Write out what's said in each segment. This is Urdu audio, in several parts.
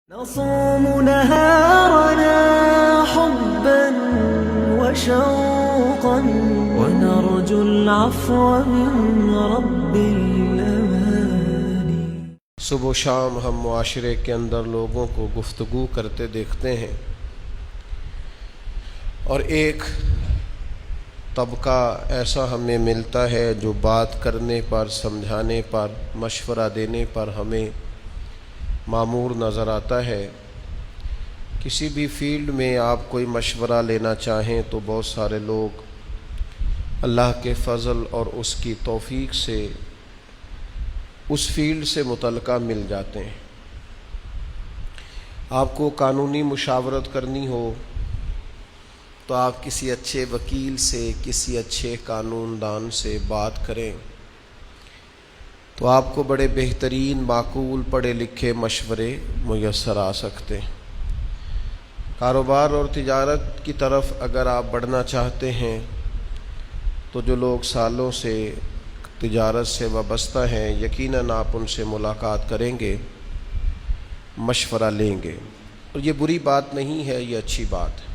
نصوم نهارنا حبا وشوقا ونرجو العفو من رب الأماني۔ صبح و شام ہم معاشرے کے اندر لوگوں کو گفتگو کرتے دیکھتے ہیں، اور ایک طبقہ ایسا ہمیں ملتا ہے جو بات کرنے پر، سمجھانے پر، مشورہ دینے پر ہمیں مامور نظر آتا ہے۔ کسی بھی فیلڈ میں آپ کوئی مشورہ لینا چاہیں تو بہت سارے لوگ اللہ کے فضل اور اس کی توفیق سے اس فیلڈ سے متعلقہ مل جاتے ہیں۔ آپ کو قانونی مشاورت کرنی ہو تو آپ کسی اچھے وکیل سے، کسی اچھے قانون دان سے بات کریں تو آپ کو بڑے بہترین، معقول، پڑھے لکھے مشورے میسر آ سکتے ہیں۔ کاروبار اور تجارت کی طرف اگر آپ بڑھنا چاہتے ہیں تو جو لوگ سالوں سے تجارت سے وابستہ ہیں، یقیناً آپ ان سے ملاقات کریں گے، مشورہ لیں گے، اور یہ بری بات نہیں ہے، یہ اچھی بات ہے۔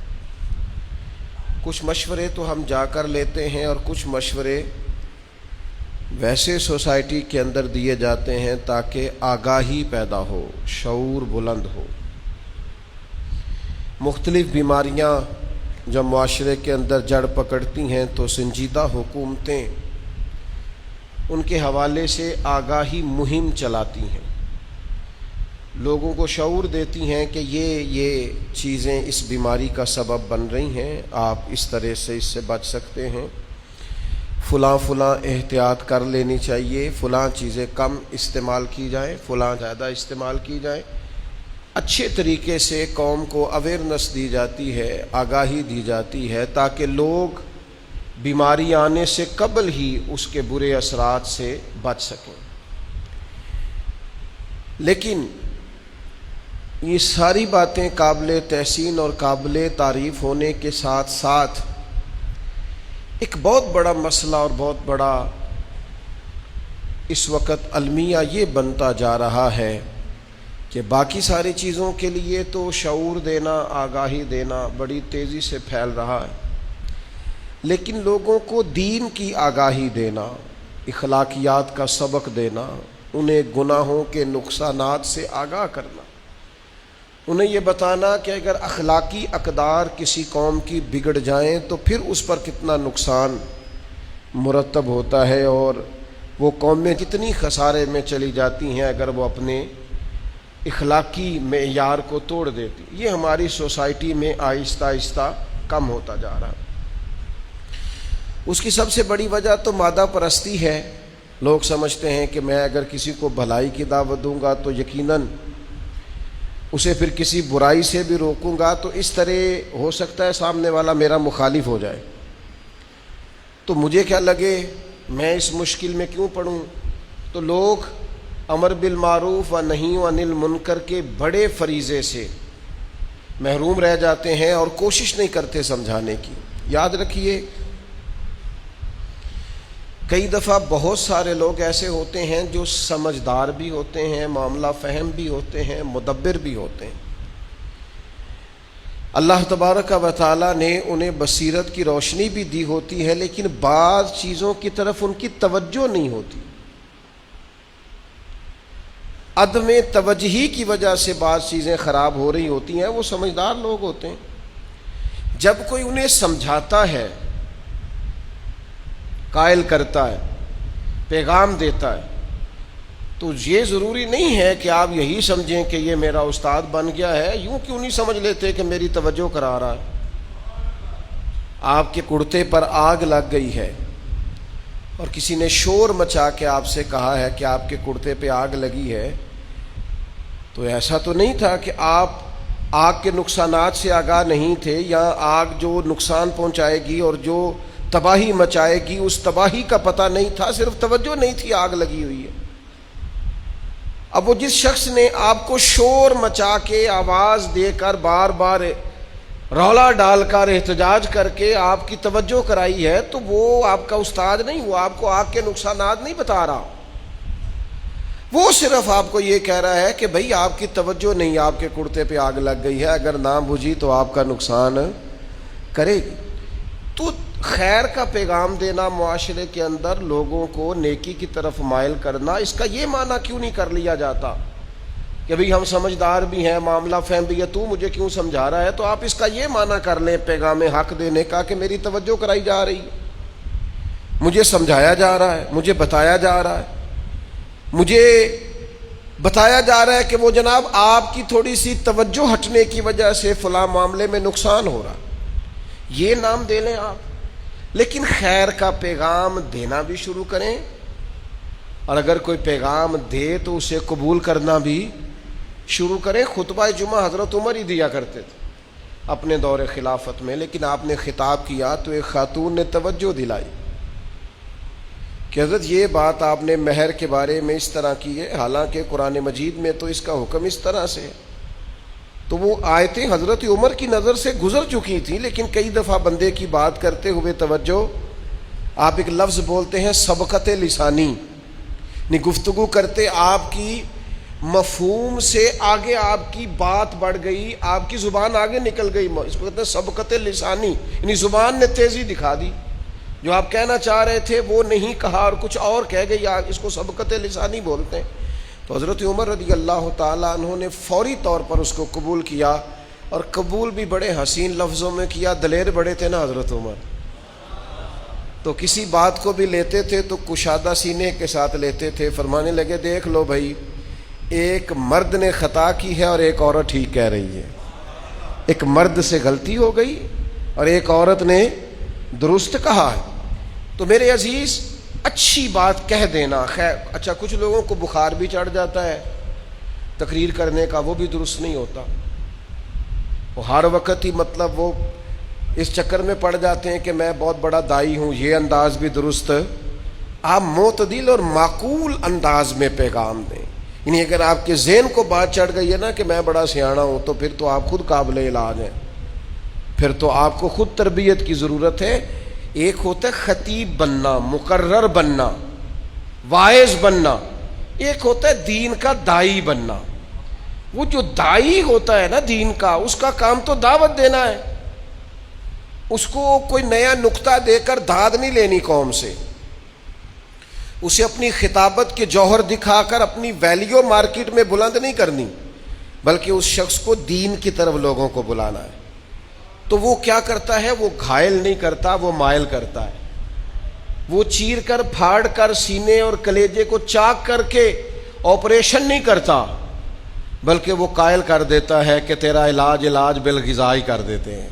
کچھ مشورے تو ہم جا کر لیتے ہیں، اور کچھ مشورے ویسے سوسائٹی کے اندر دیے جاتے ہیں تاکہ آگاہی پیدا ہو، شعور بلند ہو۔ مختلف بیماریاں جب معاشرے کے اندر جڑ پکڑتی ہیں تو سنجیدہ حکومتیں ان کے حوالے سے آگاہی مہم چلاتی ہیں، لوگوں کو شعور دیتی ہیں کہ یہ چیزیں اس بیماری کا سبب بن رہی ہیں، آپ اس طرح سے اس سے بچ سکتے ہیں، فلاں احتیاط کر لینی چاہیے، فلاں چیزیں کم استعمال کی جائیں، فلاں زیادہ استعمال کی جائیں۔ اچھے طریقے سے قوم کو اویئرنس دی جاتی ہے، آگاہی دی جاتی ہے، تاکہ لوگ بیماری آنے سے قبل ہی اس کے برے اثرات سے بچ سکیں۔ لیکن یہ ساری باتیں قابل تحسین اور قابل تعریف ہونے کے ساتھ ساتھ ایک بہت بڑا مسئلہ اور بہت بڑا اس وقت المیہ یہ بنتا جا رہا ہے کہ باقی ساری چیزوں کے لیے تو شعور دینا، آگاہی دینا بڑی تیزی سے پھیل رہا ہے، لیکن لوگوں کو دین کی آگاہی دینا، اخلاقیات کا سبق دینا، انہیں گناہوں کے نقصانات سے آگاہ کرنا، انہیں یہ بتانا کہ اگر اخلاقی اقدار کسی قوم کی بگڑ جائیں تو پھر اس پر کتنا نقصان مرتب ہوتا ہے، اور وہ قومیں کتنی خسارے میں چلی جاتی ہیں اگر وہ اپنے اخلاقی معیار کو توڑ دیتی۔ یہ ہماری سوسائٹی میں آہستہ آہستہ کم ہوتا جا رہا ہے۔ اس کی سب سے بڑی وجہ تو مادہ پرستی ہے۔ لوگ سمجھتے ہیں کہ میں اگر کسی کو بھلائی کی دعوت دوں گا تو یقیناً اسے پھر کسی برائی سے بھی روکوں گا، تو اس طرح ہو سکتا ہے سامنے والا میرا مخالف ہو جائے، تو مجھے کیا لگے، میں اس مشکل میں کیوں پڑوں۔ تو لوگ امر بالمعروف و نہی عن المنکر کے بڑے فریضے سے محروم رہ جاتے ہیں اور کوشش نہیں کرتے سمجھانے کی۔ یاد رکھیے، کئی دفعہ بہت سارے لوگ ایسے ہوتے ہیں جو سمجھدار بھی ہوتے ہیں، معاملہ فہم بھی ہوتے ہیں، مدبر بھی ہوتے ہیں، اللہ تبارک و تعالیٰ نے انہیں بصیرت کی روشنی بھی دی ہوتی ہے، لیکن بعض چیزوں کی طرف ان کی توجہ نہیں ہوتی۔ عدم توجہی کی وجہ سے بعض چیزیں خراب ہو رہی ہوتی ہیں۔ وہ سمجھدار لوگ ہوتے ہیں، جب کوئی انہیں سمجھاتا ہے، قائل کرتا ہے، پیغام دیتا ہے، تو یہ ضروری نہیں ہے کہ آپ یہی سمجھیں کہ یہ میرا استاد بن گیا ہے۔ یوں کیوں نہیں سمجھ لیتے کہ میری توجہ کرا رہا ہے؟ آپ کے کرتے پر آگ لگ گئی ہے اور کسی نے شور مچا کے آپ سے کہا ہے کہ آپ کے کرتے پہ آگ لگی ہے، تو ایسا تو نہیں تھا کہ آپ آگ کے نقصانات سے آگاہ نہیں تھے، یا آگ جو نقصان پہنچائے گی اور جو تباہی مچائے گی اس تباہی کا پتہ نہیں تھا، صرف توجہ نہیں تھی، آگ لگی ہوئی ہے۔ اب وہ جس شخص نے آپ کو شور مچا کے، آواز دے کر، بار بار رولا ڈال کر، احتجاج کر کے آپ کی توجہ کرائی ہے، تو وہ آپ کا استاد نہیں، وہ آپ کو آگ کے نقصانات نہیں بتا رہا۔ وہ صرف آپ کو یہ کہہ رہا ہے کہ بھئی آپ کی توجہ نہیں، آپ کے کرتے پہ آگ لگ گئی ہے، اگر نہ بجھی تو آپ کا نقصان کرے گی۔ تو خیر کا پیغام دینا، معاشرے کے اندر لوگوں کو نیکی کی طرف مائل کرنا، اس کا یہ معنی کیوں نہیں کر لیا جاتا کہ بھئی ہم سمجھدار بھی ہیں، معاملہ فہم بھی ہے، تو مجھے کیوں سمجھا رہا ہے؟ تو آپ اس کا یہ معنی کر لیں پیغام حق دینے کا کہ میری توجہ کرائی جا رہی ہے، مجھے سمجھایا جا رہا ہے، مجھے بتایا جا رہا ہے، مجھے بتایا جا رہا ہے کہ وہ جناب آپ کی تھوڑی سی توجہ ہٹنے کی وجہ سے فلاں معاملے میں نقصان ہو رہا، یہ نام دے لیں آپ۔ لیکن خیر کا پیغام دینا بھی شروع کریں، اور اگر کوئی پیغام دے تو اسے قبول کرنا بھی شروع کریں۔ خطبہ جمعہ حضرت عمر ہی دیا کرتے تھے اپنے دور خلافت میں، لیکن آپ نے خطاب کیا تو ایک خاتون نے توجہ دلائی کہ حضرت یہ بات آپ نے مہر کے بارے میں اس طرح کی ہے، حالانکہ قرآن مجید میں تو اس کا حکم اس طرح سے ہے۔ تو وہ آیتیں حضرت عمر کی نظر سے گزر چکی تھیں، لیکن کئی دفعہ بندے کی بات کرتے ہوئے توجہ، آپ ایک لفظ بولتے ہیں سبقت لسانی، نہیں گفتگو کرتے آپ کی مفہوم سے آگے آپ کی بات بڑھ گئی، آپ کی زبان آگے نکل گئی، اس کو کہتے ہیں سبقت لسانی، یعنی زبان نے تیزی دکھا دی، جو آپ کہنا چاہ رہے تھے وہ نہیں کہا اور کچھ اور کہہ گئی، اس کو سبقت لسانی بولتے ہیں۔ تو حضرت عمر رضی اللہ تعالیٰ عنہ نے فوری طور پر اس کو قبول کیا، اور قبول بھی بڑے حسین لفظوں میں کیا، دلیر بڑے تھے نا حضرت عمر، تو کسی بات کو بھی لیتے تھے تو کشادہ سینے کے ساتھ لیتے تھے، فرمانے لگے دیکھ لو بھائی، ایک مرد نے خطا کی ہے اور ایک عورت ٹھیک کہہ رہی ہے، ایک مرد سے غلطی ہو گئی اور ایک عورت نے درست کہا ہے۔ تو میرے عزیز اچھی بات کہہ دینا خیر، اچھا کچھ لوگوں کو بخار بھی چڑھ جاتا ہے تقریر کرنے کا، وہ بھی درست نہیں ہوتا، وہ ہر وقت ہی مطلب وہ اس چکر میں پڑ جاتے ہیں کہ میں بہت بڑا دائی ہوں، یہ انداز بھی درست۔ آپ معتدل اور معقول انداز میں پیغام دیں، یعنی اگر آپ کے ذہن کو بات چڑھ گئی ہے نا کہ میں بڑا سیاںا ہوں، تو پھر تو آپ خود قابل علاج ہیں، پھر تو آپ کو خود تربیت کی ضرورت ہے۔ ایک ہوتا ہے خطیب بننا، مقرر بننا، واعظ بننا، ایک ہوتا ہے دین کا دائی بننا۔ وہ جو دائی ہوتا ہے نا دین کا، اس کا کام تو دعوت دینا ہے، اس کو کوئی نیا نقطہ دے کر داد نہیں لینی قوم سے، اسے اپنی خطابت کے جوہر دکھا کر اپنی ویلیو مارکیٹ میں بلند نہیں کرنی، بلکہ اس شخص کو دین کی طرف لوگوں کو بلانا ہے۔ تو وہ کیا کرتا ہے؟ وہ گھائل نہیں کرتا، وہ مائل کرتا ہے، وہ چیر کر پھاڑ کر سینے اور کلیجے کو چاک کر کے آپریشن نہیں کرتا، بلکہ وہ قائل کر دیتا ہے کہ تیرا علاج بالغذائی کر دیتے ہیں،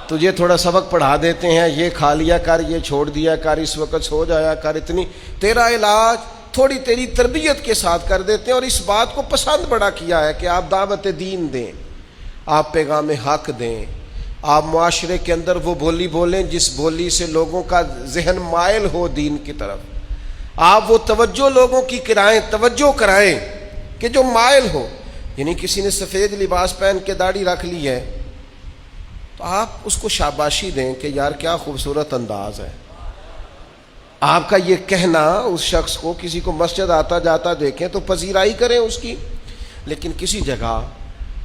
تجھے تھوڑا سبق پڑھا دیتے ہیں، یہ کھا لیا کر، یہ چھوڑ دیا کر، اس وقت سو جایا کر، اتنی تیرا علاج تھوڑی تیری تربیت کے ساتھ کر دیتے ہیں۔ اور اس بات کو پسند بڑا کیا ہے کہ آپ دعوت دین دیں، آپ پیغام حق دیں، آپ معاشرے کے اندر وہ بولی بولیں جس بولی سے لوگوں کا ذہن مائل ہو دین کی طرف، آپ وہ توجہ لوگوں کی توجہ کرائیں کہ جو مائل ہو۔ یعنی کسی نے سفید لباس پہن کے داڑھی رکھ لی ہے تو آپ اس کو شاباشی دیں کہ یار کیا خوبصورت انداز ہے۔ آپ کا یہ کہنا اس شخص کو، کسی کو مسجد آتا جاتا دیکھیں تو پذیرائی کریں اس کی، لیکن کسی جگہ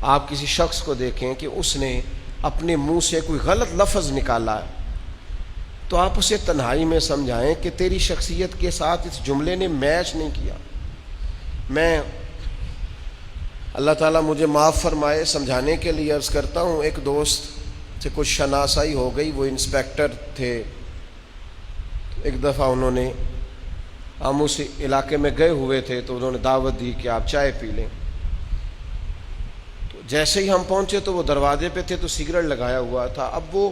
آپ کسی شخص کو دیکھیں کہ اس نے اپنے منہ سے کوئی غلط لفظ نکالا ہے تو آپ اسے تنہائی میں سمجھائیں کہ تیری شخصیت کے ساتھ اس جملے نے میچ نہیں کیا۔ میں اللہ تعالیٰ مجھے معاف فرمائے سمجھانے کے لیے عرض کرتا ہوں، ایک دوست سے کچھ شناسائی ہو گئی، وہ انسپیکٹر تھے، ایک دفعہ انہوں نے ہم اس علاقے میں گئے ہوئے تھے تو انہوں نے دعوت دی کہ آپ چائے پی لیں۔ تو جیسے ہی ہم پہنچے تو وہ دروازے پہ تھے تو سگریٹ لگایا ہوا تھا۔ اب وہ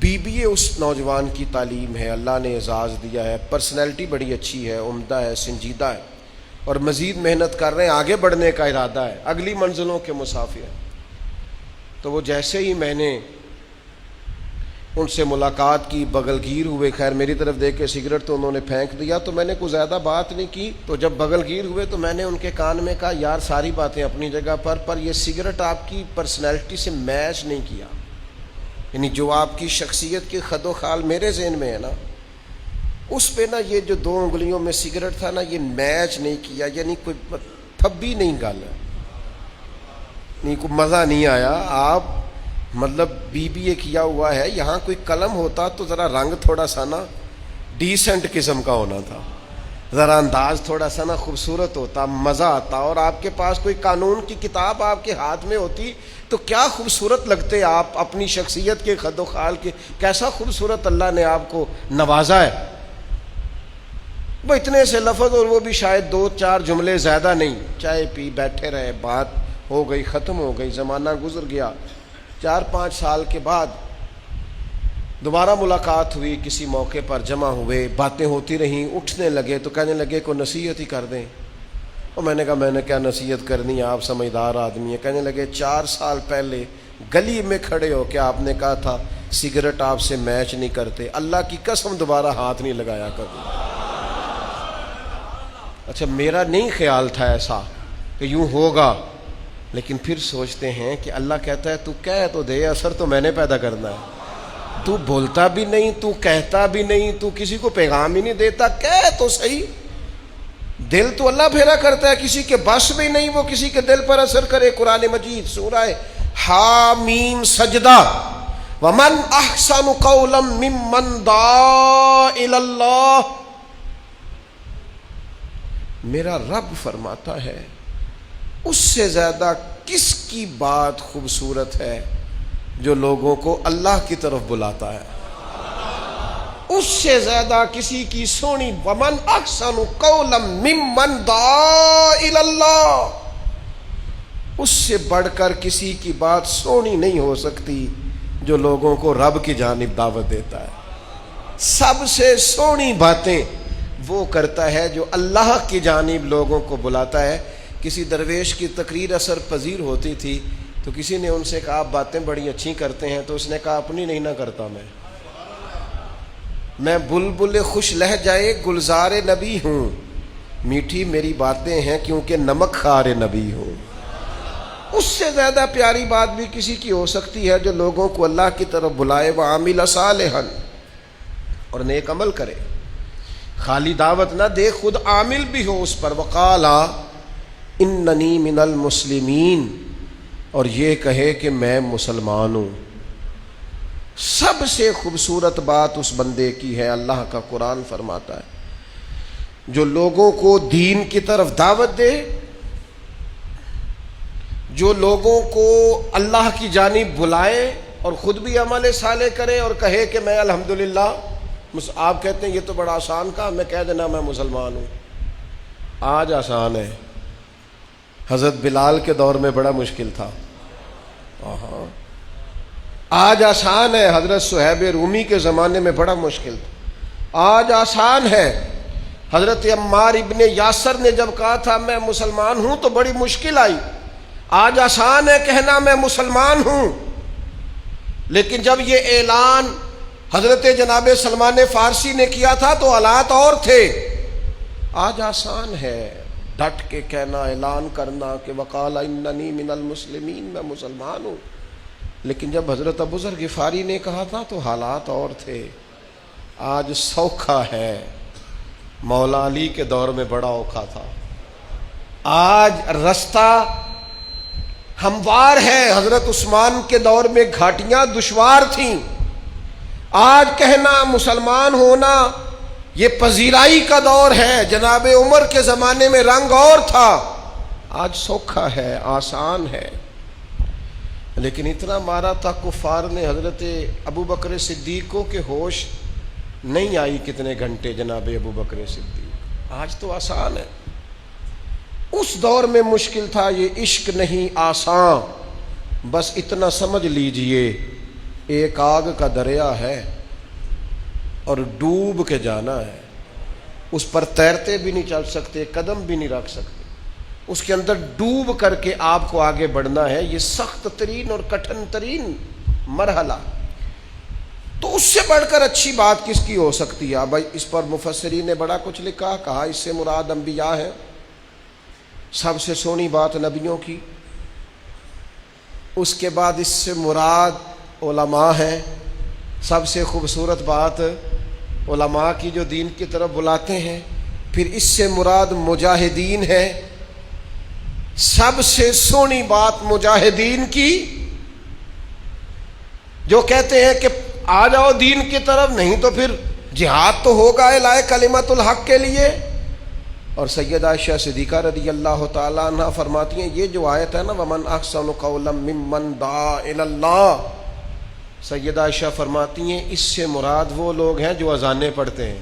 BBA اس نوجوان کی تعلیم ہے، اللہ نے اعزاز دیا ہے، پرسنالٹی بڑی اچھی ہے، عمدہ ہے، سنجیدہ ہے، اور مزید محنت کر رہے ہیں، آگے بڑھنے کا ارادہ ہے، اگلی منزلوں کے مسافر ہیں۔ تو وہ جیسے ہی میں نے ان سے ملاقات کی، بغل گیر ہوئے، خیر میری طرف دیکھ کے سگریٹ تو انہوں نے پھینک دیا، تو میں نے کوئی زیادہ بات نہیں کی۔ تو جب بغل گیر ہوئے تو میں نے ان کے کان میں کہا یار ساری باتیں اپنی جگہ پر یہ سگریٹ آپ کی پرسنالٹی سے میچ نہیں کیا، یعنی جو آپ کی شخصیت کے خد و خال میرے ذہن میں ہے نا، اس پہ نا یہ جو 2 انگلیوں میں سگریٹ تھا نا، یہ میچ نہیں کیا، یعنی کوئی تھبی نہیں گل نہیں، کوئی مزہ نہیں آیا. آپ مطلب BBA کیا ہوا ہے، یہاں کوئی قلم ہوتا تو ذرا رنگ تھوڑا سا نا ڈیسنٹ قسم کا ہونا تھا، ذرا انداز تھوڑا سا نا خوبصورت ہوتا، مزہ آتا. اور آپ کے پاس کوئی قانون کی کتاب آپ کے ہاتھ میں ہوتی تو کیا خوبصورت لگتے آپ اپنی شخصیت کے خد و خال کے. کیسا خوبصورت اللہ نے آپ کو نوازا ہے. وہ اتنے سے لفظ، اور وہ بھی شاید 2-4 جملے، زیادہ نہیں. چائے پی بیٹھے رہے، بات ہو گئی، ختم ہو گئی، زمانہ گزر گیا. 4-5 سال کے بعد دوبارہ ملاقات ہوئی، کسی موقع پر جمع ہوئے، باتیں ہوتی رہیں. اٹھنے لگے تو کہنے لگے کوئی نصیحت ہی کر دیں. اور میں نے کہا میں نے کیا نصیحت کرنی ہے، آپ سمجھدار آدمی ہیں. کہنے لگے 4 سال پہلے گلی میں کھڑے ہو کے آپ نے کہا تھا سگریٹ آپ سے میچ نہیں کرتے. اللہ کی قسم دوبارہ ہاتھ نہیں لگایا کبھی. اچھا میرا نہیں خیال تھا ایسا کہ یوں ہوگا، لیکن پھر سوچتے ہیں کہ اللہ کہتا ہے تو کہہ تو دے، اثر تو میں نے پیدا کرنا ہے. تو بولتا بھی نہیں، تو کہتا بھی نہیں، تو کسی کو پیغام ہی نہیں دیتا، کہہ تو صحیح. دل تو اللہ پھیرا کرتا ہے، کسی کے بس بھی نہیں وہ کسی کے دل پر اثر کرے. قرآن مجید سورہ حامیم سجدہ، ومن احسن قولا ممن دعا الی اللہ. میرا رب فرماتا ہے اس سے زیادہ کس کی بات خوبصورت ہے جو لوگوں کو اللہ کی طرف بلاتا ہے. اس سے زیادہ کسی کی سونی، ومن احسن قولا ممن دعا الی اللہ، اس سے بڑھ کر کسی کی بات سونی نہیں ہو سکتی جو لوگوں کو رب کی جانب دعوت دیتا ہے. سب سے سونی باتیں وہ کرتا ہے جو اللہ کی جانب لوگوں کو بلاتا ہے. کسی درویش کی تقریر اثر پذیر ہوتی تھی تو کسی نے ان سے کہا آپ باتیں بڑی اچھی کرتے ہیں، تو اس نے کہا اپنی نہیں نہ کرتا، میں بلبل خوش لہجائے گلزار نبی ہوں، میٹھی میری باتیں ہیں کیونکہ نمک خار نبی ہوں. اس سے زیادہ پیاری بات بھی کسی کی ہو سکتی ہے جو لوگوں کو اللہ کی طرف بلائے، وعامل صالحا، اور نیک عمل کرے، خالی دعوت نہ دے، خود عامل بھی ہو اس پر. وقالا اننی من المسلمین، اور یہ کہے کہ میں مسلمان ہوں. سب سے خوبصورت بات اس بندے کی ہے، اللہ کا قرآن فرماتا ہے جو لوگوں کو دین کی طرف دعوت دے، جو لوگوں کو اللہ کی جانب بلائے اور خود بھی عمل صالح کرے اور کہے کہ میں الحمدللہ. آپ کہتے ہیں یہ تو بڑا آسان کام، میں کہہ دینا میں مسلمان ہوں. آج آسان ہے، حضرت بلال کے دور میں بڑا مشکل تھا. آج آسان ہے، حضرت صہیب رومی کے زمانے میں بڑا مشکل تھا. آج آسان ہے، حضرت عمار ابن یاسر نے جب کہا تھا میں مسلمان ہوں تو بڑی مشکل آئی. آج آسان ہے کہنا میں مسلمان ہوں، لیکن جب یہ اعلان حضرت جناب سلمان فارسی نے کیا تھا تو حالات اور تھے. آج آسان ہے ڈٹ کے کہنا، اعلان کرنا کہ وقال اننی من المسلمین، میں مسلمان ہوں. لیکن جب حضرت ابو ذر غفاری نے کہا تھا تو حالات اور تھے. آج سوکھا ہے، مولا علی کے دور میں بڑا اوکھا تھا. آج رستہ ہموار ہے، حضرت عثمان کے دور میں گھاٹیاں دشوار تھیں. آج کہنا مسلمان ہونا یہ پذیرائی کا دور ہے، جناب عمر کے زمانے میں رنگ اور تھا. آج سوکھا ہے، آسان ہے. لیکن اتنا مارا تھا کفار نے حضرت ابو بکر صدیق کو کہ ہوش نہیں آئی کتنے گھنٹے جناب ابو بکر صدیق. آج تو آسان ہے، اس دور میں مشکل تھا. یہ عشق نہیں آسان، بس اتنا سمجھ لیجئے ایک آگ کا دریا ہے اور ڈوب کے جانا ہے. اس پر تیرتے بھی نہیں چل سکتے، قدم بھی نہیں رکھ سکتے، اس کے اندر ڈوب کر کے آپ کو آگے بڑھنا ہے. یہ سخت ترین اور کٹھن ترین مرحلہ. تو اس سے بڑھ کر اچھی بات کس کی ہو سکتی ہے؟ بھائی اس پر مفسرین نے بڑا کچھ لکھا، کہا اس سے مراد انبیاء ہے، سب سے سونی بات نبیوں کی. اس کے بعد اس سے مراد علماء ہیں، سب سے خوبصورت بات علماء کی جو دین کی طرف بلاتے ہیں، پھر اس سے مراد مجاہدین ہے۔ سب سے سونی بات مجاہدین کی، جو کہتے ہیں کہ آ جاؤ دین کی طرف، نہیں تو پھر جہاد تو ہوگا اعلاء کلمت الحق کے لیے۔ اور سیدہ عائشہ صدیقہ رضی اللہ تعالی عنہ فرماتی ہیں، یہ جو آیت ہے نا وَمَنْ أَحْسَنُ قَوْلًا مِّمَّنْ دَعَا إِلَى اللَّهِ، سیدہ عائشہ فرماتی ہیں اس سے مراد وہ لوگ ہیں جو اذانیں پڑھتے ہیں۔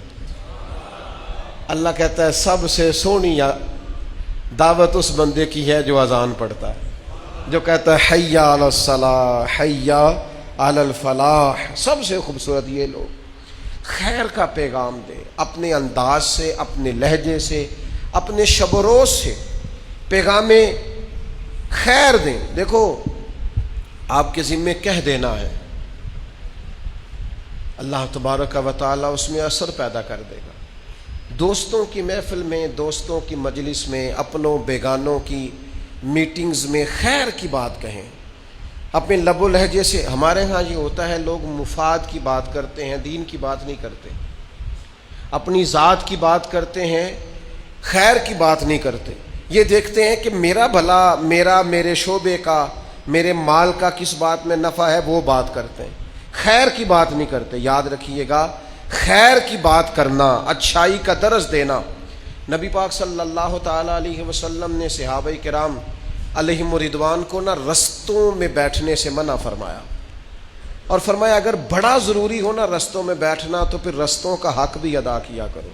اللہ کہتا ہے سب سے سونی دعوت اس بندے کی ہے جو اذان پڑھتا ہے، جو کہتا ہے حی علی الصلاۃ حی علی الفلاح۔ سب سے خوبصورت یہ لوگ خیر کا پیغام دیں، اپنے انداز سے، اپنے لہجے سے، اپنے شب و روز سے پیغام خیر دیں۔ دیکھو آپ کے ذمے کہہ دینا ہے، اللہ تبارک و تعالی اس میں اثر پیدا کر دے گا۔ دوستوں کی محفل میں، دوستوں کی مجلس میں، اپنوں بیگانوں کی میٹنگز میں خیر کی بات کہیں، اپنے لب و لہجے سے۔ ہمارے ہاں یہ ہوتا ہے لوگ مفاد کی بات کرتے ہیں، دین کی بات نہیں کرتے، اپنی ذات کی بات کرتے ہیں، خیر کی بات نہیں کرتے۔ یہ دیکھتے ہیں کہ میرا بھلا، میرے شعبے کا، میرے مال کا کس بات میں نفع ہے وہ بات کرتے ہیں، خیر کی بات نہیں کرتے۔ یاد رکھیے گا، خیر کی بات کرنا، اچھائی کا درس دینا۔ نبی پاک صلی اللہ تعالی علیہ وسلم نے صحابہ کرام علیہم رضوان کو نا رستوں میں بیٹھنے سے منع فرمایا، اور فرمایا اگر بڑا ضروری ہو نا رستوں میں بیٹھنا تو پھر رستوں کا حق بھی ادا کیا کرو۔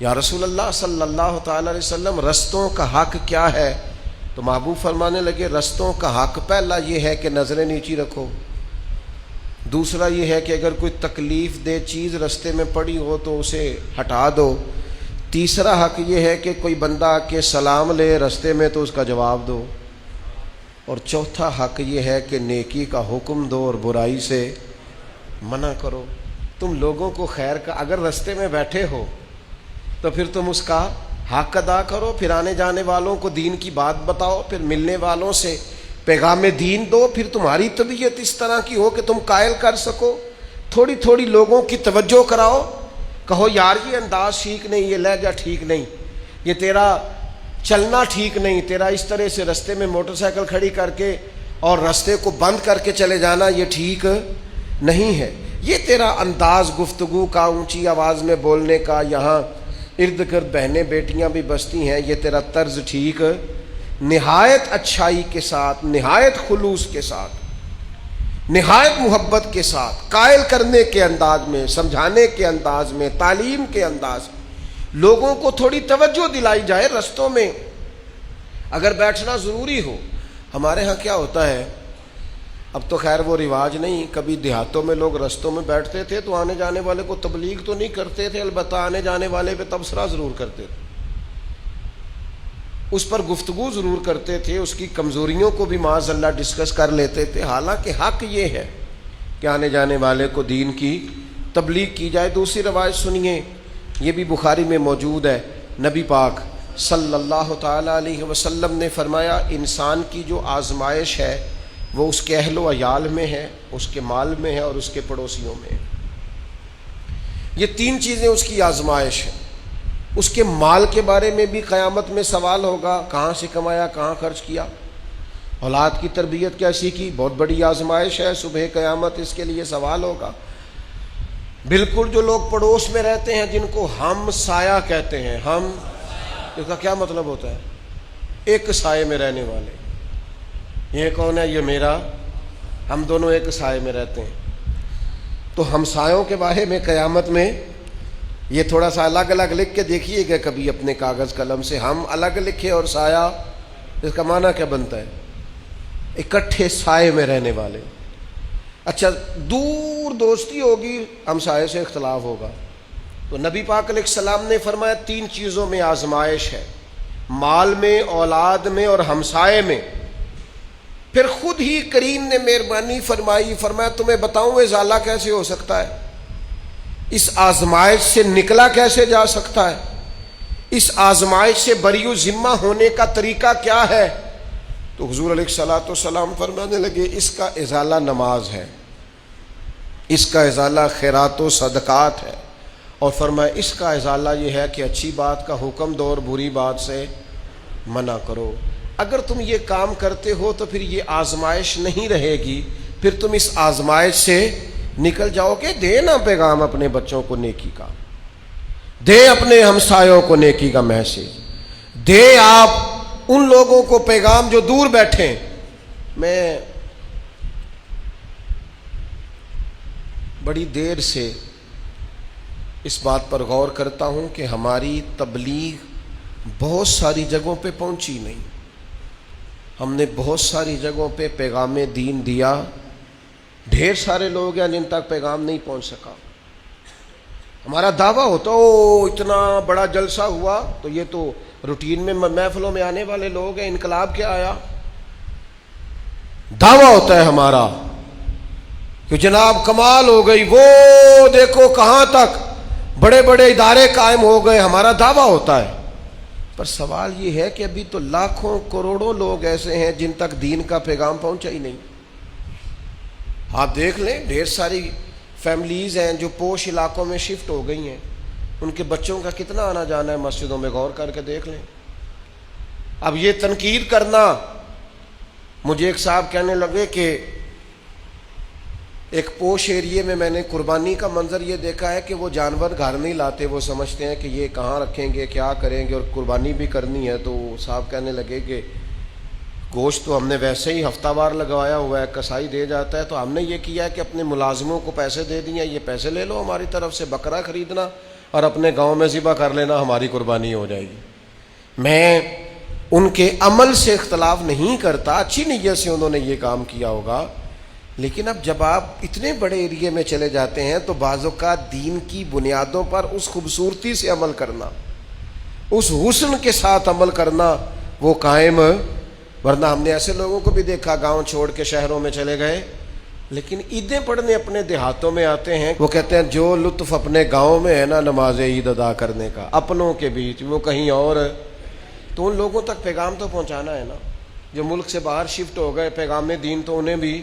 یا رسول اللہ صلی اللہ تعالی علیہ وسلم رستوں کا حق کیا ہے؟ تو محبوب فرمانے لگے رستوں کا حق پہلا یہ ہے کہ نظریں نیچی رکھو، دوسرا یہ ہے کہ اگر کوئی تکلیف دہ چیز رستے میں پڑی ہو تو اسے ہٹا دو، تیسرا حق یہ ہے کہ کوئی بندہ آ کے سلام لے رستے میں تو اس کا جواب دو، اور چوتھا حق یہ ہے کہ نیکی کا حکم دو اور برائی سے منع کرو۔ تم لوگوں کو خیر کا، اگر رستے میں بیٹھے ہو تو پھر تم اس کا حق ادا کرو، پھر آنے جانے والوں کو دین کی بات بتاؤ، پھر ملنے والوں سے پیغام دین دو، پھر تمہاری طبیعت اس طرح کی ہو کہ تم قائل کر سکو، تھوڑی تھوڑی لوگوں کی توجہ کراؤ، کہو یار یہ انداز ٹھیک نہیں، یہ لہجہ ٹھیک نہیں، یہ تیرا چلنا ٹھیک نہیں، تیرا اس طرح سے رستے میں موٹر سائیکل کھڑی کر کے اور رستے کو بند کر کے چلے جانا یہ ٹھیک نہیں ہے، یہ تیرا انداز گفتگو کا، اونچی آواز میں بولنے کا، یہاں ارد گرد بہنیں بیٹیاں بھی بستی ہیں، یہ تیرا طرز ٹھیک، نہایت اچھائی کے ساتھ، نہایت خلوص کے ساتھ، نہایت محبت کے ساتھ، قائل کرنے کے انداز میں، سمجھانے کے انداز میں، تعلیم کے انداز میں لوگوں کو تھوڑی توجہ دلائی جائے۔ رستوں میں اگر بیٹھنا ضروری ہو، ہمارے ہاں کیا ہوتا ہے، اب تو خیر وہ رواج نہیں، کبھی دیہاتوں میں لوگ رستوں میں بیٹھتے تھے تو آنے جانے والے کو تبلیغ تو نہیں کرتے تھے، البتہ آنے جانے والے پہ تبصرہ ضرور کرتے تھے، اس پر گفتگو ضرور کرتے تھے، اس کی کمزوریوں کو بھی معاذ اللہ ڈسکس کر لیتے تھے، حالانکہ حق یہ ہے کہ آنے جانے والے کو دین کی تبلیغ کی جائے۔ دوسری روایت سنیے، یہ بھی بخاری میں موجود ہے، نبی پاک صلی اللہ تعالی علیہ وسلم نے فرمایا انسان کی جو آزمائش ہے وہ اس کے اہل و عیال میں ہے، اس کے مال میں ہے اور اس کے پڑوسیوں میں ہے۔ یہ تین چیزیں اس کی آزمائش ہے۔ اس کے مال کے بارے میں بھی قیامت میں سوال ہوگا، کہاں سے کمایا، کہاں خرچ کیا، اولاد کی تربیت کیسی کی، بہت بڑی آزمائش ہے، صبح قیامت اس کے لیے سوال ہوگا۔ بالکل جو لوگ پڑوس میں رہتے ہیں جن کو ہم سایہ کہتے ہیں، ہم، اس کا کیا مطلب ہوتا ہے؟ ایک سائے میں رہنے والے۔ یہ کون ہے؟ یہ میرا، ہم دونوں ایک سائے میں رہتے ہیں۔ تو ہمسایوں کے بارے میں قیامت میں یہ تھوڑا سا الگ الگ لکھ کے دیکھیے گا کبھی اپنے کاغذ قلم سے، ہم الگ لکھے اور سایہ، اس کا معنی کیا بنتا ہے؟ اکٹھے سائے میں رہنے والے۔ اچھا دور دوستی ہوگی، ہم سائے سے اختلاف ہوگا۔ تو نبی پاک علیہ السلام نے فرمایا تین چیزوں میں آزمائش ہے، مال میں، اولاد میں اور ہمسائے میں۔ پھر خود ہی کریم نے مہربانی فرمائی، فرمایا تمہیں بتاؤں ازالہ کیسے ہو سکتا ہے، اس آزمائش سے نکلا کیسے جا سکتا ہے، اس آزمائش سے بری و ذمہ ہونے کا طریقہ کیا ہے؟ تو حضور علیہ الصلوۃ والسلام فرمانے لگے اس کا ازالہ نماز ہے، اس کا ازالہ خیرات و صدقات ہے، اور فرمایا اس کا ازالہ یہ ہے کہ اچھی بات کا حکم دو اور بری بات سے منع کرو. اگر تم یہ کام کرتے ہو تو پھر یہ آزمائش نہیں رہے گی, پھر تم اس آزمائش سے نکل جاؤ گے. دے نا پیغام اپنے بچوں کو نیکی کا, دے اپنے ہمسایوں کو نیکی کا میسج, دے آپ ان لوگوں کو پیغام جو دور بیٹھے. میں بڑی دیر سے اس بات پر غور کرتا ہوں کہ ہماری تبلیغ بہت ساری جگہوں پہ پہنچی نہیں. ہم نے بہت ساری جگہوں پہ پیغام دین دیا, ڈھیر سارے لوگ ہیں جن تک پیغام نہیں پہنچ سکا. ہمارا دعویٰ ہوتا اتنا بڑا جلسہ ہوا تو یہ تو روٹین میں محفلوں میں آنے والے لوگ ہیں, انقلاب کیا آیا. دعویٰ ہوتا ہے ہمارا کہ جناب کمال ہو گئی, وہ دیکھو کہاں تک بڑے بڑے ادارے قائم ہو گئے, ہمارا دعویٰ ہوتا ہے. پر سوال یہ ہے کہ ابھی تو لاکھوں کروڑوں لوگ ایسے ہیں جن تک دین کا پیغام پہنچا ہی نہیں. آپ دیکھ لیں ڈھیر ساری فیملیز ہیں جو پوش علاقوں میں شفٹ ہو گئی ہیں, ان کے بچوں کا کتنا آنا جانا ہے مسجدوں میں, غور کر کے دیکھ لیں. اب یہ تنقید کرنا, مجھے ایک صاحب کہنے لگے کہ ایک پوش ایریے میں نے قربانی کا منظر یہ دیکھا ہے کہ وہ جانور گھر نہیں لاتے, وہ سمجھتے ہیں کہ یہ کہاں رکھیں گے, کیا کریں گے, اور قربانی بھی کرنی ہے. تو صاحب کہنے لگے کہ گوشت تو ہم نے ویسے ہی ہفتہ وار لگوایا ہوا ہے, کسائی دے جاتا ہے, تو ہم نے یہ کیا ہے کہ اپنے ملازموں کو پیسے دے دیے, یہ پیسے لے لو ہماری طرف سے, بکرا خریدنا اور اپنے گاؤں میں ذبح کر لینا, ہماری قربانی ہو جائے گی. میں ان کے عمل سے اختلاف نہیں کرتا, اچھی نیت سے انہوں نے یہ کام کیا ہوگا. لیکن اب جب آپ اتنے بڑے ایریے میں چلے جاتے ہیں تو بعض اوقات دین کی بنیادوں پر اس خوبصورتی سے عمل کرنا, اس حسن کے ساتھ عمل کرنا وہ قائم. ورنہ ہم نے ایسے لوگوں کو بھی دیکھا گاؤں چھوڑ کے شہروں میں چلے گئے, لیکن عیدیں پڑھنے اپنے دیہاتوں میں آتے ہیں. وہ کہتے ہیں جو لطف اپنے گاؤں میں ہے نا نماز عید ادا کرنے کا, اپنوں کے بیچ وہ کہیں اور. تو ان لوگوں تک پیغام تو پہنچانا ہے نا, جو ملک سے باہر شفٹ ہو گئے, پیغام دین تو انہیں بھی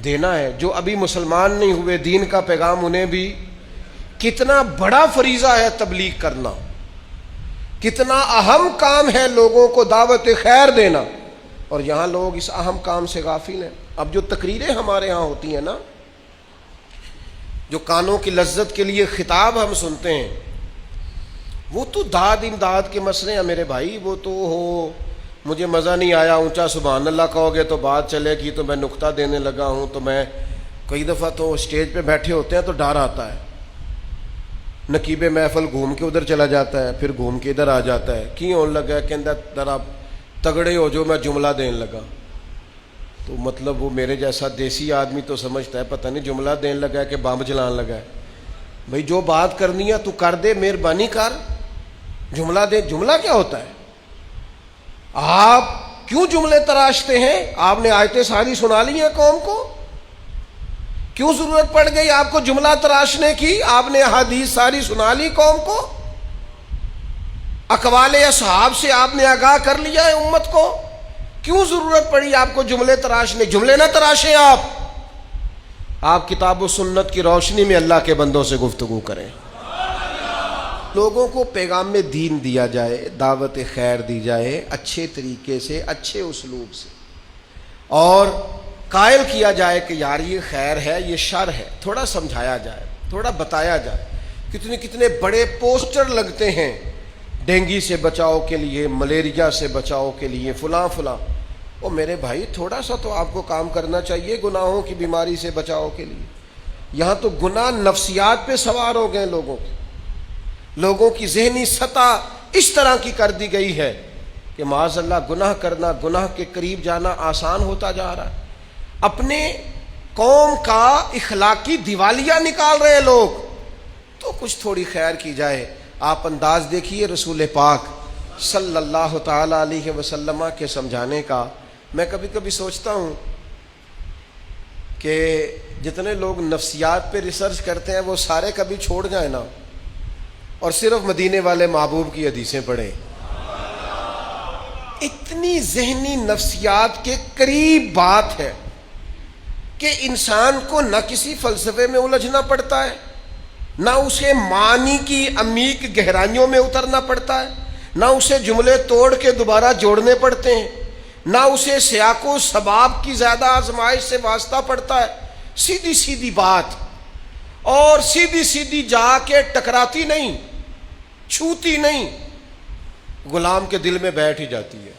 دینا ہے. جو ابھی مسلمان نہیں ہوئے, دین کا پیغام انہیں بھی. کتنا بڑا فریضہ ہے تبلیغ کرنا, کتنا اہم کام ہے لوگوں کو دعوت خیر دینا, اور یہاں لوگ اس اہم کام سے غافل ہیں. اب جو تقریریں ہمارے ہاں ہوتی ہیں نا, جو کانوں کی لذت کے لیے خطاب ہم سنتے ہیں, وہ تو داد امداد کے مسئلے ہیں میرے بھائی. وہ تو ہو مجھے مزہ نہیں آیا, اونچا سبحان اللہ کہو گے تو بات چلے گی, تو میں نقطہ دینے لگا ہوں. تو میں کئی دفعہ تو اسٹیج پہ بیٹھے ہوتے ہیں تو ڈر آتا ہے, نقیب محفل گھوم کے ادھر چلا جاتا ہے, پھر گھوم کے ادھر آ جاتا ہے, کیوں ہونے لگا کہ اندر ذرا تگڑے ہو جو میں جملہ دینے لگا. تو مطلب وہ میرے جیسا دیسی آدمی تو سمجھتا ہے پتہ نہیں جملہ دینے لگا ہے کہ بم جلان لگا ہے. بھئی جو بات کرنی ہے تو کر دے, مہربانی کر, جملہ دے. جملہ کیا ہوتا ہے؟ آپ کیوں جملے تراشتے ہیں؟ آپ نے آیتیں ساری سنا لی ہیں قوم کو, کیوں ضرورت پڑ گئی آپ کو جملہ تراشنے کی؟ آپ نے احادیث ساری سنا لی قوم کو, اقوال اصحاب سے آپ نے آگاہ کر لیا ہے امت کو, کیوں ضرورت پڑی آپ کو جملے تراشنے؟ جملے نہ تراشیں آپ کتاب و سنت کی روشنی میں اللہ کے بندوں سے گفتگو کریں. لوگوں کو پیغام میں دین دیا جائے, دعوت خیر دی جائے اچھے طریقے سے, اچھے اسلوب سے, اور قائل کیا جائے کہ یار یہ خیر ہے, یہ شر ہے, تھوڑا سمجھایا جائے, تھوڑا بتایا جائے. کتنے بڑے پوسٹر لگتے ہیں ڈینگی سے بچاؤ کے لیے, ملیریا سے بچاؤ کے لیے, فلاں فلاں. او میرے بھائی تھوڑا سا تو آپ کو کام کرنا چاہیے گناہوں کی بیماری سے بچاؤ کے لیے. یہاں تو گناہ نفسیات پہ سوار ہو گئے لوگوں کی ذہنی سطح اس طرح کی کر دی گئی ہے کہ معاذ اللہ گناہ کرنا, گناہ کے قریب جانا آسان ہوتا جا رہا ہے. اپنے قوم کا اخلاقی دیوالیہ نکال رہے لوگ, تو کچھ تھوڑی خیر کی جائے. آپ انداز دیکھیے رسول پاک صلی اللہ تعالی علیہ وسلم کے سمجھانے کا. میں کبھی کبھی سوچتا ہوں کہ جتنے لوگ نفسیات پہ ریسرچ کرتے ہیں وہ سارے کبھی چھوڑ جائیں نا, اور صرف مدینے والے محبوب کی حدیثیں پڑھیں. اتنی ذہنی نفسیات کے قریب بات ہے کہ انسان کو نہ کسی فلسفے میں الجھنا پڑتا ہے, نہ اسے معنی کی عمیق گہرائیوں میں اترنا پڑتا ہے، نہ اسے جملے توڑ کے دوبارہ جوڑنے پڑتے ہیں، نہ اسے سیاق و سباب کی زیادہ آزمائش سے واسطہ پڑتا ہے. سیدھی سیدھی بات، اور سیدھی سیدھی جا کے ٹکراتی نہیں، چھوتی نہیں، غلام کے دل میں بیٹھ ہی جاتی ہے.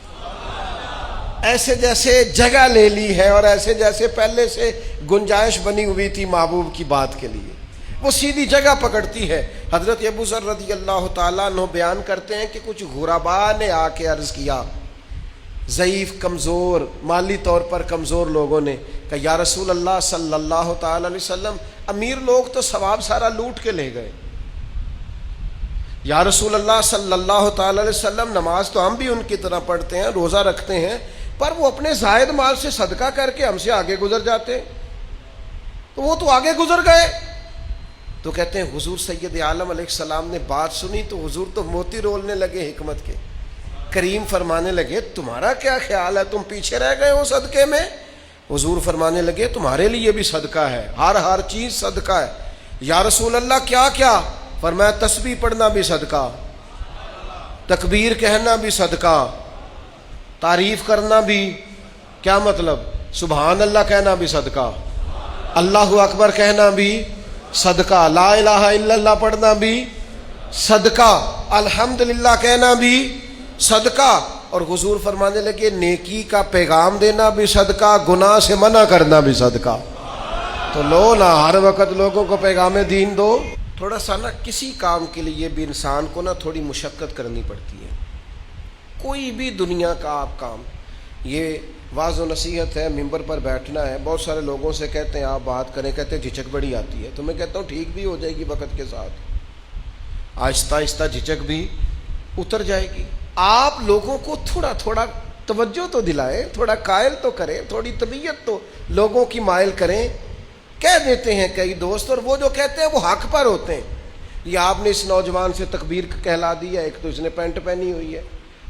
ایسے جیسے جگہ لے لی ہے، اور ایسے جیسے پہلے سے گنجائش بنی ہوئی تھی محبوب کی بات کے لیے، وہ سیدھی جگہ پکڑتی ہے. حضرت ابو ذر رضی اللہ تعالیٰ عنہ بیان کرتے ہیں کہ کچھ غرباء نے آ کے عرض کیا، ضعیف کمزور مالی طور پر کمزور لوگوں نے، کہ یا رسول اللہ صلی اللہ تعالی علیہ وسلم، امیر لوگ تو ثواب سارا لوٹ کے لے گئے. یا رسول اللہ صلی اللہ تعالی علیہ وسلم، نماز تو ہم بھی ان کی طرح پڑھتے ہیں، روزہ رکھتے ہیں، پر وہ اپنے زائد مال سے صدقہ کر کے ہم سے آگے گزر جاتے، تو وہ تو آگے گزر گئے. تو کہتے ہیں حضور سید عالم علیہ السلام نے بات سنی تو حضور تو موتی رولنے لگے حکمت کے. کریم فرمانے لگے تمہارا کیا خیال ہے، تم پیچھے رہ گئے ہو صدقے میں؟ حضور فرمانے لگے تمہارے لیے بھی صدقہ ہے، ہر چیز صدقہ ہے. یا رسول اللہ کیا کیا؟ فرمایا تسبیح پڑھنا بھی صدقہ، تکبیر کہنا بھی صدقہ، تعریف کرنا بھی، کیا مطلب، سبحان اللہ کہنا بھی صدقہ، اللہ اکبر کہنا بھی صدقہ، لا الہ الا اللہ پڑھنا بھی صدقہ، الحمدللہ کہنا بھی صدقہ. اور حضور فرمانے لگے نیکی کا پیغام دینا بھی صدقہ، گناہ سے منع کرنا بھی صدقہ. تو لو نا ہر وقت لوگوں کو پیغام دین دو. تھوڑا سا نا کسی کام کے لیے بھی انسان کو نا تھوڑی مشقت کرنی پڑتی ہے. کوئی بھی دنیا کا آپ کام، یہ واعظ و نصیحت ہے، ممبر پر بیٹھنا ہے، بہت سارے لوگوں سے کہتے ہیں آپ بات کریں، کہتے ہیں جھجک بڑی آتی ہے. تو میں کہتا ہوں ٹھیک بھی ہو جائے گی وقت کے ساتھ، آہستہ آہستہ جھجک بھی اتر جائے گی. آپ لوگوں کو تھوڑا تھوڑا توجہ تو دلائیں، تھوڑا قائل تو کریں، تھوڑی طبیعت تو لوگوں کی مائل کریں. کہہ دیتے ہیں کئی دوست، اور وہ جو کہتے ہیں وہ حق پر ہوتے ہیں. یہ آپ نے اس نوجوان سے تکبیر کہلا دی ہے، ایک تو اس نے پینٹ پہنی ہوئی ہے،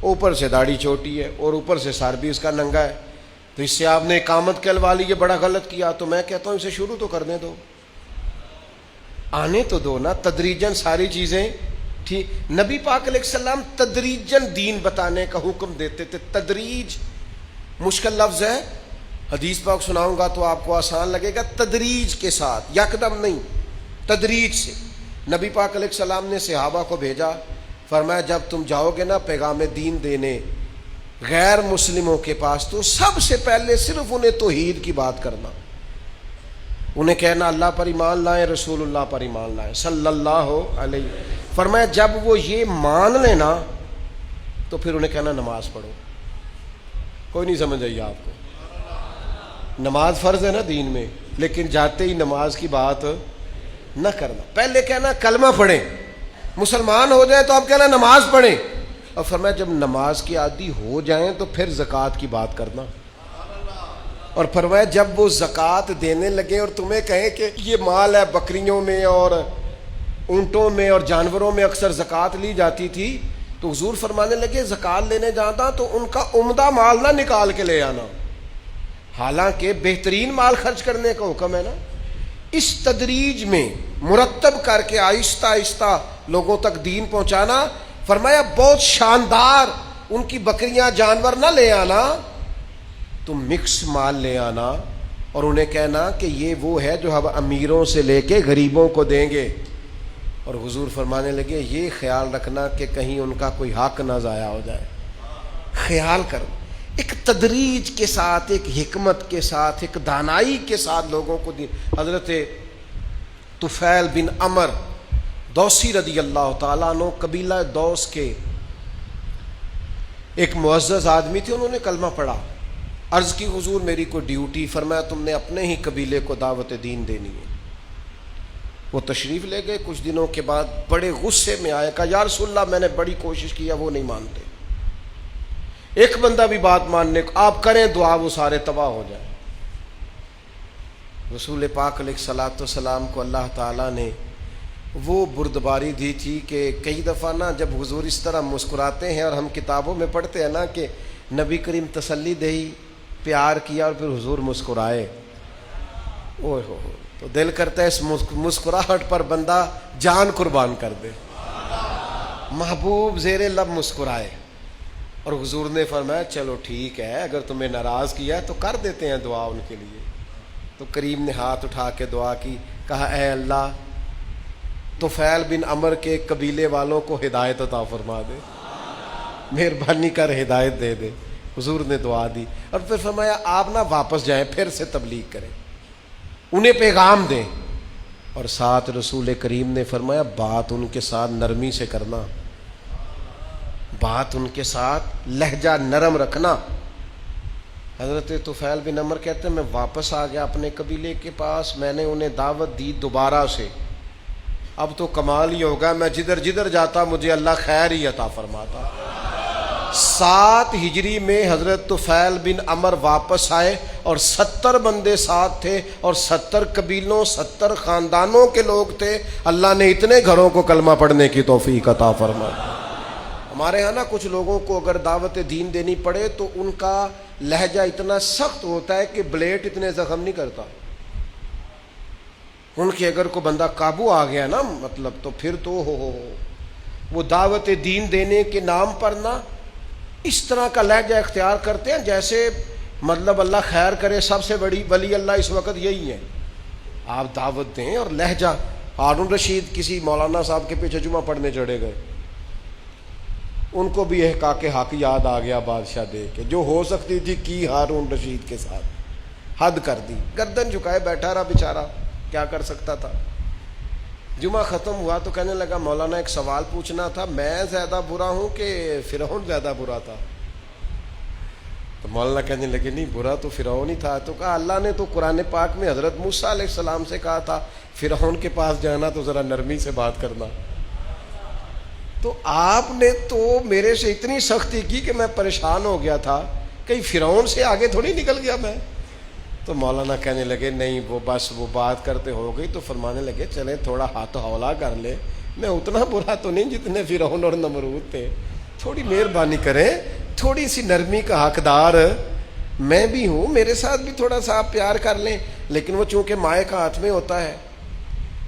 اوپر سے داڑھی چھوٹی ہے، اور اوپر سے سر بھی اس کا ننگا ہے، تو اس سے آپ نے اقامت کہلوا لی، یہ بڑا غلط کیا. تو میں کہتا ہوں اسے شروع تو کرنے دو، آنے تو دو نا، تدریجاً ساری چیزیں ٹھیک. نبی پاک علیہ السلام تدریجاً دین بتانے کا حکم دیتے تھے. تدریج مشکل لفظ ہے، حدیث پاک سناؤں گا تو آپ کو آسان لگے گا. تدریج کے ساتھ، یکدم نہیں، تدریج سے. نبی پاک علیہ السلام نے صحابہ کو بھیجا، فرمایا جب تم جاؤ گے نا پیغام دین دینے غیر مسلموں کے پاس، تو سب سے پہلے صرف انہیں توحید کی بات کرنا، انہیں کہنا اللہ پر ایمان لائیں، رسول اللہ پر ایمان لائیں صلی اللہ علیہ. فرمایا جب وہ یہ مان لینا تو پھر انہیں کہنا نماز پڑھو. کوئی نہیں سمجھ آئی آپ کو؟ نماز فرض ہے نا دین میں، لیکن جاتے ہی نماز کی بات نہ کرنا. پہلے کہنا کلمہ پڑھیں، مسلمان ہو جائیں تو آپ کہنا نماز پڑھیں. اور فرمایا جب نماز کی عادی ہو جائیں تو پھر زکوٰۃ کی بات کرنا. اور فرمایا جب وہ زکوٰۃ دینے لگے اور تمہیں کہیں کہ یہ مال ہے، بکریوں میں اور اونٹوں میں اور جانوروں میں اکثر زکوٰۃ لی جاتی تھی، تو حضور فرمانے لگے زکوٰۃ لینے جانا تو ان کا عمدہ مال نہ نکال کے لے آنا، حالانکہ بہترین مال خرچ کرنے کا حکم ہے نا. اس تدریج میں مرتب کر کے آہستہ آہستہ لوگوں تک دین پہنچانا. فرمایا بہت شاندار، ان کی بکریاں جانور نہ لے آنا، تم مکس مال لے آنا، اور انہیں کہنا کہ یہ وہ ہے جو ہم امیروں سے لے کے غریبوں کو دیں گے. اور حضور فرمانے لگے یہ خیال رکھنا کہ کہیں ان کا کوئی حق نہ ضائع ہو جائے. خیال کرو، ایک تدریج کے ساتھ، ایک حکمت کے ساتھ، ایک دانائی کے ساتھ لوگوں کو دین. حضرت طفیل بن عمر دوسی رضی اللہ تعالیٰ عنہ، قبیلہ دوس کے ایک معزز آدمی تھے، انہوں نے کلمہ پڑھا. عرض کی حضور میری کوئی ڈیوٹی؟ فرمایا تم نے اپنے ہی قبیلے کو دعوت دین دینی ہے. وہ تشریف لے گئے. کچھ دنوں کے بعد بڑے غصے میں آئے، کہا یا رسول اللہ میں نے بڑی کوشش کیا، وہ نہیں مانتے، ایک بندہ بھی بات ماننے کو، آپ کریں دعا وہ سارے تباہ ہو جائیں. رسول پاک علیہ الصلوۃ والسلام کو اللہ تعالیٰ نے وہ بردباری دی تھی کہ کئی دفعہ نا جب حضور اس طرح مسکراتے ہیں، اور ہم کتابوں میں پڑھتے ہیں نا کہ نبی کریم تسلی دہی، پیار کیا اور پھر حضور مسکرائے. اوہ ہو تو دل کرتا ہے اس مسکراہٹ پر بندہ جان قربان کر دے. محبوب زیر لب مسکرائے اور حضور نے فرمایا چلو ٹھیک ہے، اگر تمہیں ناراض کیا تو کر دیتے ہیں دعا ان کے لیے. تو کریم نے ہاتھ اٹھا کے دعا کی، کہا اے اللہ طفیل بن عمر کے قبیلے والوں کو ہدایت عطا فرما دے، مہربانی کر ہدایت دے دے. حضور نے دعا دی اور پھر فرمایا آپ نہ واپس جائیں، پھر سے تبلیغ کریں، انہیں پیغام دیں. اور ساتھ رسول کریم نے فرمایا بات ان کے ساتھ نرمی سے کرنا، بات ان کے ساتھ لہجہ نرم رکھنا. حضرت طفیل بن عمر کہتے ہیں میں واپس آ گیا اپنے قبیلے کے پاس، میں نے انہیں دعوت دی دوبارہ سے. اب تو کمال ہی ہوگا، میں جدھر جدھر جاتا مجھے اللہ خیر ہی عطا فرماتا. 7 ہجری میں حضرت طفیل بن عمر واپس آئے اور 70 بندے ساتھ تھے اور 70 قبیلوں 70 خاندانوں کے لوگ تھے. اللہ نے اتنے گھروں کو کلمہ پڑھنے کی توفیق عطا فرمائی. ہمارے ہاں نا کچھ لوگوں کو اگر دعوت دین دینی پڑے تو ان کا لہجہ اتنا سخت ہوتا ہے کہ بلیٹ اتنے زخم نہیں کرتا. ان کے اگر کوئی بندہ قابو آ گیا نا مطلب تو پھر تو ہو وہ دعوت دین دینے کے نام پر نا اس طرح کا لہجہ اختیار کرتے ہیں جیسے مطلب اللہ خیر کرے سب سے بڑی ولی اللہ اس وقت یہی ہے. آپ دعوت دیں اور لہجہ. ہارون رشید کسی مولانا صاحب کے پیچھے جمعہ پڑھنے چڑھے گئے، ان کو بھی احقاق حق یاد آ گیا بادشاہ دے کے، جو ہو سکتی تھی کی ہارون رشید کے ساتھ، حد کر دی، گردن جھکائے بیٹھا رہا بیچارہ، کیا کر سکتا تھا. جمعہ ختم ہوا تو کہنے لگا مولانا ایک سوال پوچھنا تھا، میں زیادہ برا ہوں کہ فرعون زیادہ برا تھا؟ تو مولانا کہنے لگے نہیں برا تو فرعون ہی تھا. تو کہا اللہ نے تو قرآن پاک میں حضرت موسیٰ علیہ السلام سے کہا تھا فرعون کے پاس جانا تو ذرا نرمی سے بات کرنا. تو آپ نے تو میرے سے اتنی سختی کی کہ میں پریشان ہو گیا تھا، کہیں فرعون سے آگے تھوڑی نکل گیا میں. تو مولانا کہنے لگے نہیں وہ بس وہ بات کرتے ہو گئی. تو فرمانے لگے چلیں تھوڑا ہاتھ ہولا کر لے، میں اتنا برا تو نہیں جتنے فرعون اور نمرود تھے، تھوڑی مہربانی کریں، تھوڑی سی نرمی کا حقدار میں بھی ہوں، میرے ساتھ بھی تھوڑا سا آپ پیار کر لیں. لیکن وہ چونکہ مائع کا ہاتھ میں ہوتا ہے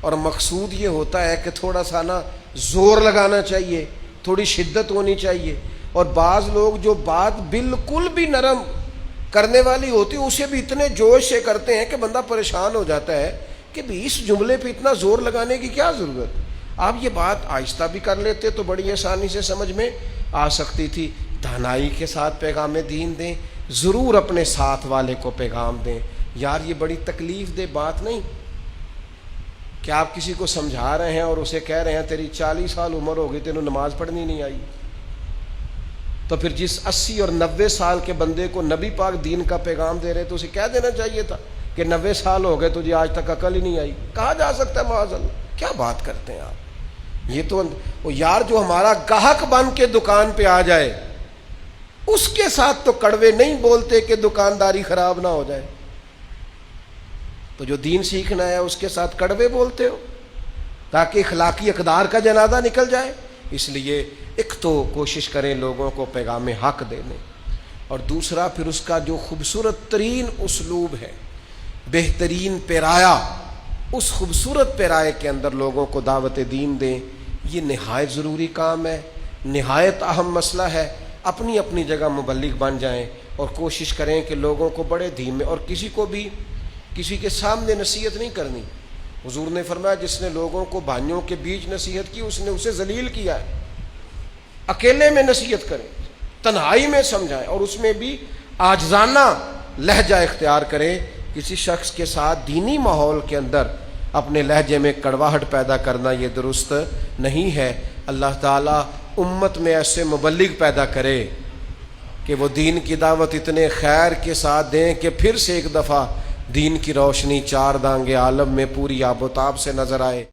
اور مقصود یہ ہوتا ہے کہ تھوڑا سا نا زور لگانا چاہیے، تھوڑی شدت ہونی چاہیے. اور بعض لوگ جو بات بالکل بھی نرم کرنے والی ہوتی اسے بھی اتنے جوش سے کرتے ہیں کہ بندہ پریشان ہو جاتا ہے کہ بھی اس جملے پہ اتنا زور لگانے کی کیا ضرورت. آپ یہ بات آہستہ بھی کر لیتے تو بڑی آسانی سے سمجھ میں آ سکتی تھی. دانائی کے ساتھ پیغام دین دیں، ضرور اپنے ساتھ والے کو پیغام دیں. یار یہ بڑی تکلیف دہ بات نہیں کہ آپ کسی کو سمجھا رہے ہیں اور اسے کہہ رہے ہیں تیری 40 سال عمر ہو گئی تینوں نماز پڑھنی نہیں آئی. تو پھر جس 80 اور 90 سال کے بندے کو نبی پاک دین کا پیغام دے رہے تو اسے کہہ دینا چاہیے تھا کہ 90 سال ہو گئے تجھے آج تک عقل ہی نہیں آئی. کہا جا سکتا ہے معاذ اللہ. کیا بات کرتے ہیں آپ. یہ تو یار جو ہمارا گاہک بن کے دکان پہ آ جائے اس کے ساتھ تو کڑوے نہیں بولتے کہ دکانداری خراب نہ ہو جائے. تو جو دین سیکھنا ہے اس کے ساتھ کڑوے بولتے ہو تاکہ اخلاقی اقدار کا جنازہ نکل جائے. اس لیے ایک تو کوشش کریں لوگوں کو پیغام حق دینے، اور دوسرا پھر اس کا جو خوبصورت ترین اسلوب ہے، بہترین پیرایا، اس خوبصورت پیرائے کے اندر لوگوں کو دعوت دین دیں. یہ نہایت ضروری کام ہے، نہایت اہم مسئلہ ہے. اپنی اپنی جگہ مبلغ بن جائیں اور کوشش کریں کہ لوگوں کو بڑے دھیمے، اور کسی کو بھی کسی کے سامنے نصیحت نہیں کرنی. حضور نے فرمایا جس نے لوگوں کو بھائیوں کے بیچ نصیحت کی اس نے اسے ذلیل کیا ہے. اکیلے میں نصیحت کریں، تنہائی میں سمجھائیں، اور اس میں بھی عاجزانہ لہجہ اختیار کریں. کسی شخص کے ساتھ دینی ماحول کے اندر اپنے لہجے میں کڑواہٹ پیدا کرنا یہ درست نہیں ہے. اللہ تعالیٰ امت میں ایسے مبلغ پیدا کرے کہ وہ دین کی دعوت اتنے خیر کے ساتھ دیں کہ پھر سے ایک دفعہ دین کی روشنی 4 دانگے عالم میں پوری آب و تاب سے نظر آئے.